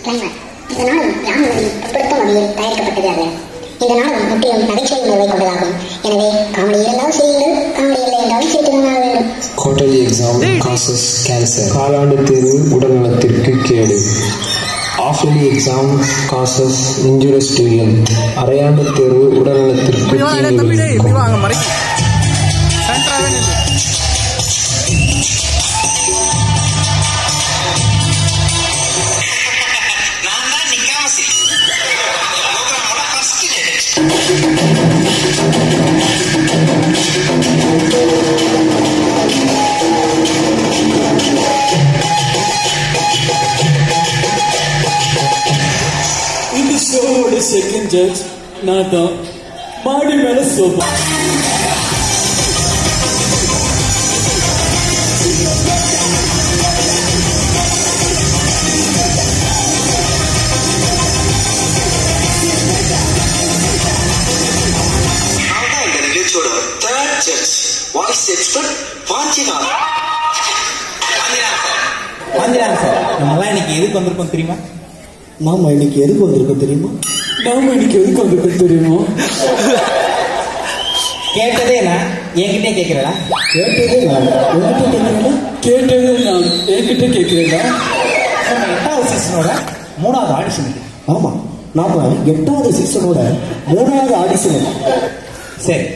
Climber. இந்த நாடகம் ராமநதி உட்படுத்தும் வகையில் தயாரிக்கப்பட்டது அல்ல. இந்த நாடகம் முற்றிலும் நகைச்சுவை உணர்வை கொண்டதாகும். எனவே காமெடி இருந்தாலும் செய்யுங்கள், காமெடி இல்லை என்றாலும் செய்துதான் ஆக வேண்டும். Quarterly exam causes cancer. காலாண்டு தேர்வு உடல்நலத்திற்கு கேடு. Halfly exam causes injurious to health. அரையாண்டு தேர்வு உடல்நலத்திற்கு இந்த ஷோவோட செகண்ட் ஜட்ஜ் நான் தான். மாடி மேல சோபா. நம்மலாம் இன்னைக்கு எதுக்கு வந்திருக்கோம் தெரியுமா? நாம இன்னைக்கு எதுக்கு வந்திருக்கோம் தெரியுமா? கேட்டதே நான் என்கிட்ட கேட்கிறதா? கேட்டதே நான் என்கிட்ட கேட்கிறதா? 8வது சீசனோட 3வது ஆடிஷன். ஆமா, நாம 8வது சீசனோட 3வது ஆடிஷன். சரி,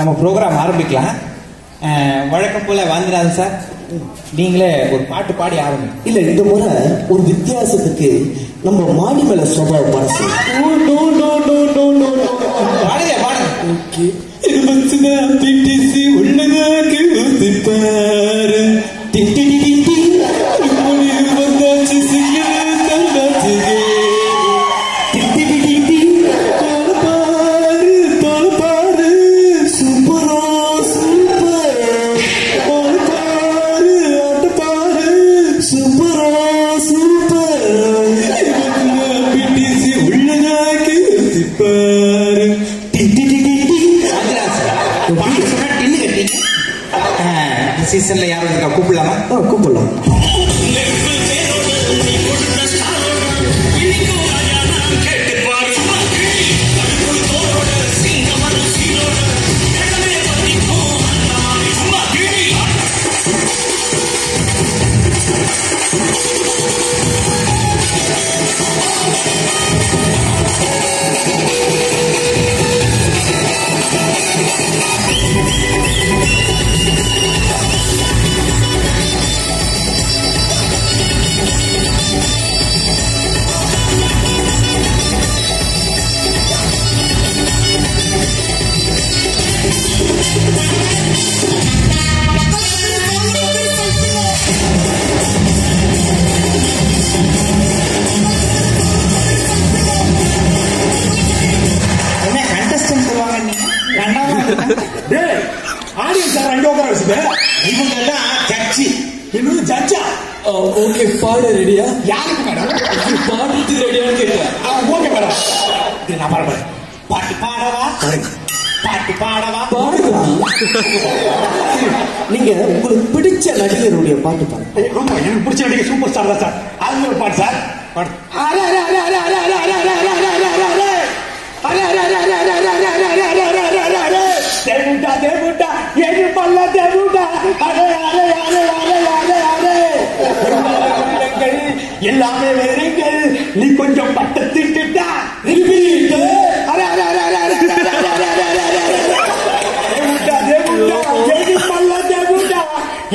நம்ம ப்ரோக்ராம் ஆரம்பிக்கலாம். வழக்கம் போல வாந்திராஜன் சார், நீங்களே ஒரு பாட்டு பாடி ஆரம்பிங்க. இல்ல, இந்த முறை ஒரு வித்தியாசத்துக்கு நம்ம மாடி மேல சோபாவை பாடு. பாடுங்க பாடுங்க. ஓகே. இருபத்தினா பிடிசி உள்ளதாக்கு ஊத்திப்பாரு. டிடி டிடி மொழி வந்தாச்சு சிங்க தந்தாச்சுகே. டிடி டிடி தோல் பாரு சூப்பரோ சூப்பர். தோல் பாரு ஆட்ட பாரு சூப்பரோ சூப்பர். இருபத்தினா பிடிசி உள்ளதாக்கு ஊத்திப்பாரு. சீசன்ல யாரும் இருக்கா? கூப்பிடலாமா? கூப்பிடலாம். ஓகே, பாட ரெடியா? யாருக்கு மேடம்? பாடுறதுக்கு ரெடியான்னு கேட்டேன். ஓகே மேடம், நான் பாடுறேன். பாட்டு பாடவா? பாட்டு பாடவா? பாடுறேன். நீங்க உங்களுக்கு பிடிச்ச நடிகருடைய பாட்டு பாருங்க. ரொம்ப எனக்கு பிடிச்ச நடிகர் சூப்பர் ஸ்டார் தான் சார். அது ஒரு பாட்டு சார். பாடு. தேவுண்டா தேவுண்டா ஏழு பல்ல தேவுண்டா. எல்லாமே வேறுங்கள், நீ கொஞ்சம் பட்ட திட்டா.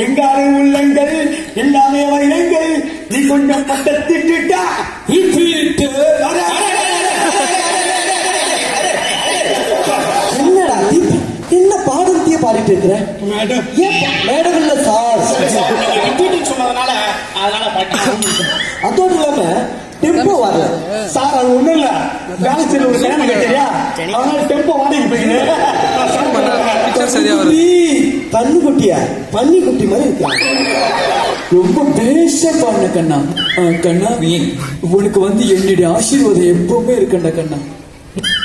எங்காறு உள்ளங்கள் எல்லாமே வைரங்கள், நீ கொஞ்சம் பட்ட திட்டா. என்னடா என்ன பாடத்திய பாடிட்டு இருக்கிற? மேடம் மேடம் இல்ல சார், சொன்னதுனால அதனால அதோடு இல்லாம டெம்போ வரல சார். அது ஒண்ணும் இல்ல, வேலைச்சேரி ஒரு கிழமை கேட்டியா, அதனால டெம்போ வாடகை போயிடுது. கண்ணுக்குட்டியா பன்னிக்குட்டி மாதிரி இருக்காங்க. ரொம்ப பேஷா பாடின கண்ணா. கண்ணா, உனக்கு என்னுடைய ஆசீர்வாதம் எப்பவுமே இருக்கண்டா கண்ணா.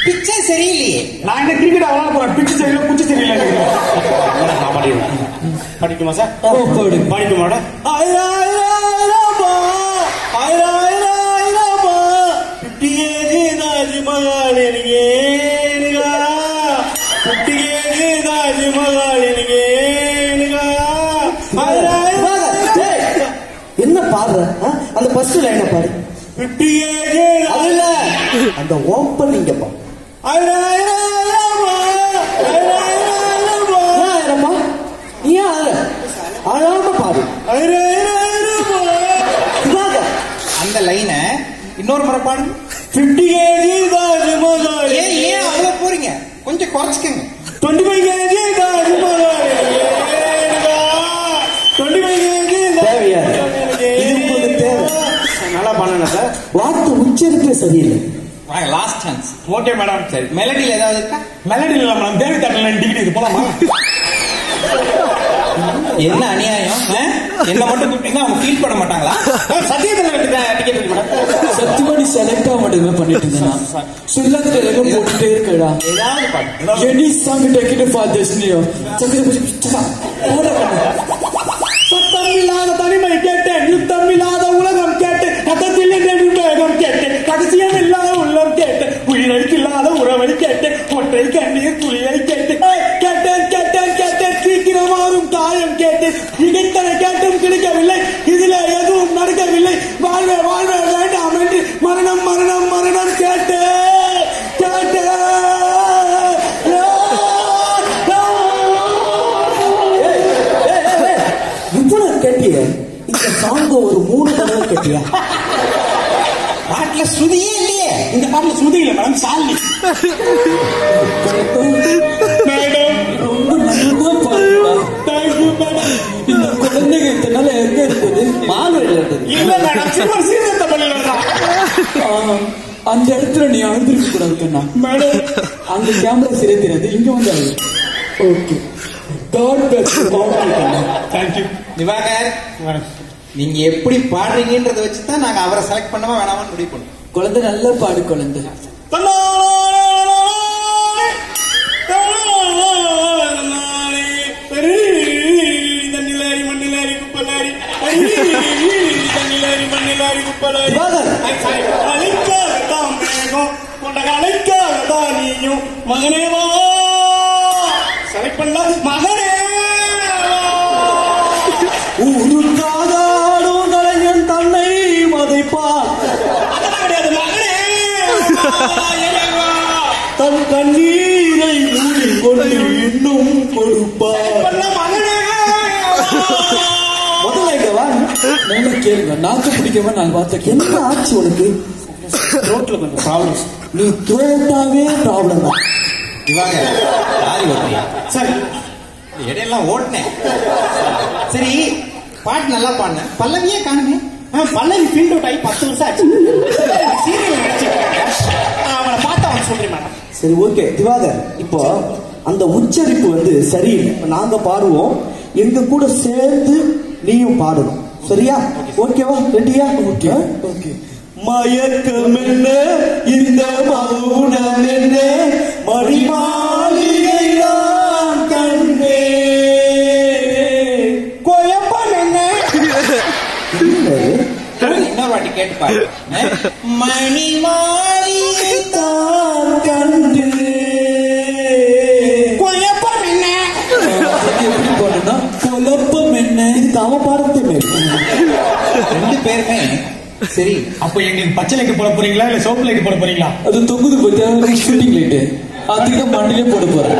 பிச்சை சரியில்லையே. நான் இந்த கிரிக்கெட் விளையாட போறேன். பிச்சு சரியில்லை, குச்சி சரியில்லை. படிக்குமா சார்? படிக்குமாடா? ஐரா ஐரா ஐரா பா, ஐரா ஐரா ஐரா பா. ஃபர்ஸ்ட் லைனை பாரு. 58 அதுல அந்த ஓப்பனிங் பாரு. நீ அழாம பாரு. அந்த லைனை இன்னொரு முறை பாடுங்க. 50 தாஜ்மஹால். ஏன் அவ்வளவு போறீங்க? கொஞ்சம் குறைச்சிக்கங்க. 25 தாஜ்மஹால். 25 தேவையா? இது உங்களுக்கு தேவை. நல்லா பண்ணல சார். வார்த்தை உச்சரிப்பே சரியில்லை. Last chance. Okay madam. சரி, மெலடியில் ஏதாவது இருக்கா? மெலடி இல்ல மேடம், தேவி தட்டல டிகிரி இது போலாமா? என்ன அநியாயம்? என்ன மட்டும் கூப்பிட்டீங்கன்னா அவங்க ஃபீல் பண்ண மாட்டாங்களா? சத்தியத்தில் டிக்கெட் இருக்கு மேடம். சத்தியமா செலக்ட் ஆக மாட்டேங்குது பண்ணிட்டு இருந்தேன். சொல்லாத எல்லாம் போட்டுட்டே இருக்கடா. ஏதாவது பாடு. எனி சாங் டேக்கிட் ஃபார் டெஸ்டினியோ சக்கரை பூச்சி சத்தமில்லாத தனிமை கேட்டேன், யுத்தமில்லாத உலகம் கேட்டேன், கட்டத்தில் வேகம் கேட்டேன், கடைசியம் இல்லாத உள்ளம் கேட்டேன், உயிரிழக்கில்லாத உறவை கேட்டேன், ஒற்றை கண்ணீர் துளியை கேட்டேன், கேட்டேன் கேட்டேன் கேட்டேன், சீக்கிரம் மாறும் காயம் கேட்டேன், இடைத்தனை கேட்டும் கிடைக்கவில்லை, இதில் எதுவும் நடக்கவில்லை, வாழ்வே வாழ்வே வேண்டாம் என்று மரணம் மரணம் மரணம் கேட்டேன் கேட்டேன். கேட்டிய இந்த சாங்க ஒரு 3 தடவை கேட்டியா? பாட்டுல ஸ்ருதியே இல்லையே. இந்த பாட்டுல ஸ்ருதி இல்ல மேடம், சாலி. மேடம் ரொம்ப நல்லா பாடுறா. Thank you madam. இந்த குழந்தைங்க இத்தனால எங்க இருக்குது? மால்வேல இருக்குது. இல்ல மேடம், சின்ன சீரத்த பண்ணிடுறா அந்த இடத்துல நீ அழுந்திருக்க கூடாது கண்ணா. மேடம் அங்க கேமரா சரியா தெரியாது, இங்க வந்து அழு. Okay, God bless you. Thank you Diwakar, நீங்க எப்படி பாடுறீங்கன்றத வச்சுதான் நாங்க அவரை செலக்ட் பண்ணவா வேணாமான்னு முடிவு பண்ணுவோம். குழந்தை நல்லா பாடு குழந்தை. மகனேவா செலக்ட் பண்ண மகனே ஊருக்காதாடும் கலைஞன் தன்னை மதைப்பார், தன் கண்ணீரை மூடிக்கொண்டு இன்னும் கொடுப்பார். முதல்ல நல்ல கேள்வி. நாக்கு பிடிக்காம நான் பார்த்த என்ன ஆச்சு உனக்கு? ரோட்ல கொஞ்சம் ப்ராப்ளம். நீ தோட்டாவே ப்ராப்ளம் தான். திவாகர், யாரு ஓட்டுறியா? சரி, இடையெல்லாம் ஓட்டினேன். சரி, பாட்டு நல்லா பாடினேன். பல்லவியே காணுமே. பல்லவி பிரிண்ட் அவுட் ஆகி 10 வருஷம் ஆச்சு. சீரியல் அவனை பார்த்தா அவன் சொல்றேன் மேடம். சரி, ஓகே திவாகர், இப்போ அந்த உச்சரிப்பு சரியில்லை. நாங்க பாடுவோம், எங்க கூட சேர்ந்து நீயும் பாடணும். சரியா? ஓகேவா? ரெடியா? Okay okay. மயக்கம் என்ன இந்த மௌனம் என்ன, மணிமாளிகை நான் கண்டே, குழப்பம் என்ன? இன்னொரு வாட்டி கேட்டு பாரு. மணி மாளிகை தான் கண்டே, குழப்பம் என்ன? எப்படி பாடுனா குழப்பம் என்ன? இதுக்கு அவன் பாடத்தையுமே. 2 பேருமே சரி. அப்ப எங்களுக்கு பச்சை லைட் போட போறீங்களா இல்ல சோப்பு லைட் போட போறீங்களா? அது தொங்குது பத்தியா ஷூட்டிங் லைட்டு, அதுக்கு தான் மண்டிலே போட போறேன்.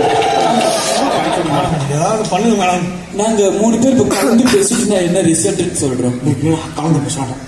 ஏதாவது பண்ணுங்க மேடம். நாங்க 3 பேர் இப்ப கலந்து பேசிட்டு என்ன ரிசல்ட் சொல்றோம். கலந்து பேச மாட்டோம்.